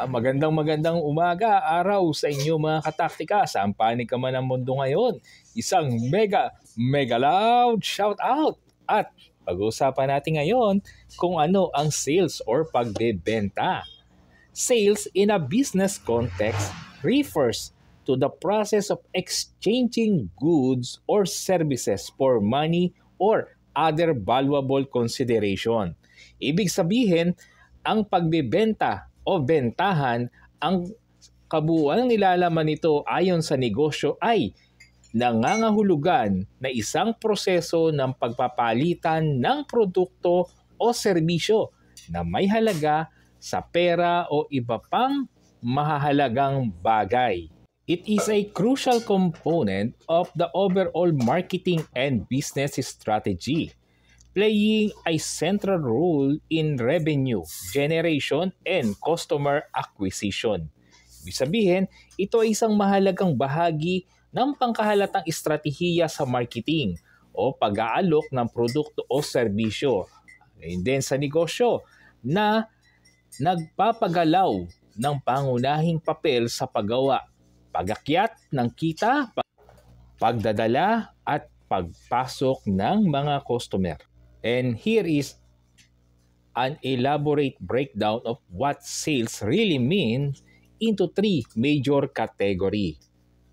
Magandang umaga, araw sa inyo mga kataktika. Saan panig ka man ang mundo ngayon? Isang mega loud shout out! At pag-uusapan natin ngayon kung ano ang sales or pagbebenta. Sales in a business context refers to the process of exchanging goods or services for money or other valuable consideration. Ibig sabihin, ang pagbebenta o bentahan, ang kabuuan nilalaman nito ayon sa negosyo ay nangangahulugan na isang proseso ng pagpapalitan ng produkto o serbisyo na may halaga sa pera o iba pang mahahalagang bagay. It is a crucial component of the overall marketing and business strategy, playing a central role in revenue generation and customer acquisition. Ibig sabihin, ito ay isang mahalagang bahagi ng pangkahalatang estratehiya sa marketing o pag-aalok ng produkto o serbisyo. And then sa negosyo na nagpapagalaw ng pangunahing papel sa paggawa, pag-akyat ng kita, pagdadala at pagpasok ng mga customer. And here is an elaborate breakdown of what sales really means into three major category.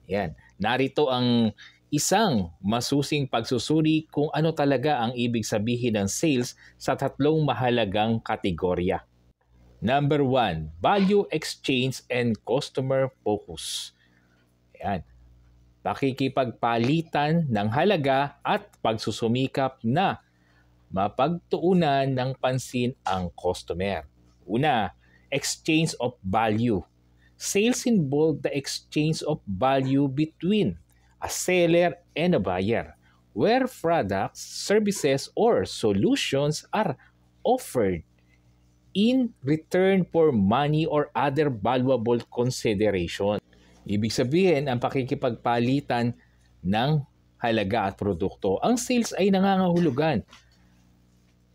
Yan. Narito ang isang masusing pagsusuri kung ano talaga ang ibig sabihin ng sales sa tatlong mahalagang kategorya. Number 1, value exchange and customer focus. Yan. Pakikipagpalitan ng halaga at pagsusumikap na mapagtuunan ng pansin ang customer. Una, exchange of value. Sales involve the exchange of value between a seller and a buyer, where products, services, or solutions are offered in return for money or other valuable consideration. Ibig sabihin, ang pakikipagpalitan ng halaga at produkto. Ang sales ay nangangahulugan.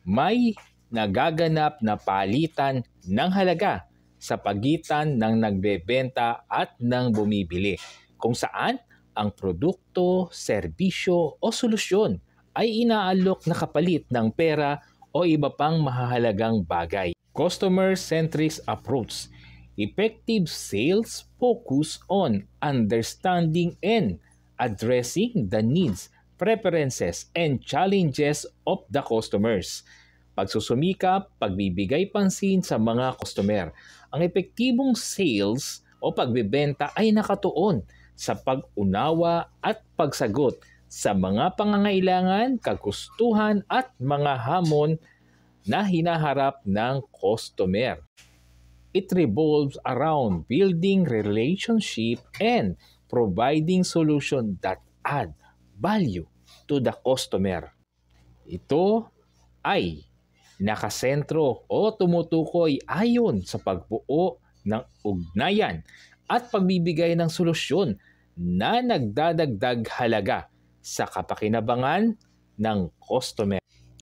May nagaganap na palitan ng halaga sa pagitan ng nagbebenta at ng bumibili, kung saan ang produkto, serbisyo o solusyon ay inaalok na kapalit ng pera o iba pang mahahalagang bagay. Customer-centric approach. Effective sales focus on understanding and addressing the needs, preferences, and challenges of the customers. Pagsusumikap, pagbibigay pansin sa mga customer. Ang epektibong sales o pagbebenta ay nakatuon sa pag-unawa at pagsagot sa mga pangangailangan, kagustuhan at mga hamon na hinaharap ng customer. It revolves around building relationship and providing solutions that add value to the customer. Ito ay nakasentro o tumutukoy ayon sa pagbuo ng ugnayan at pagbibigay ng solusyon na nagdadagdag halaga sa kapakinabangan ng customer.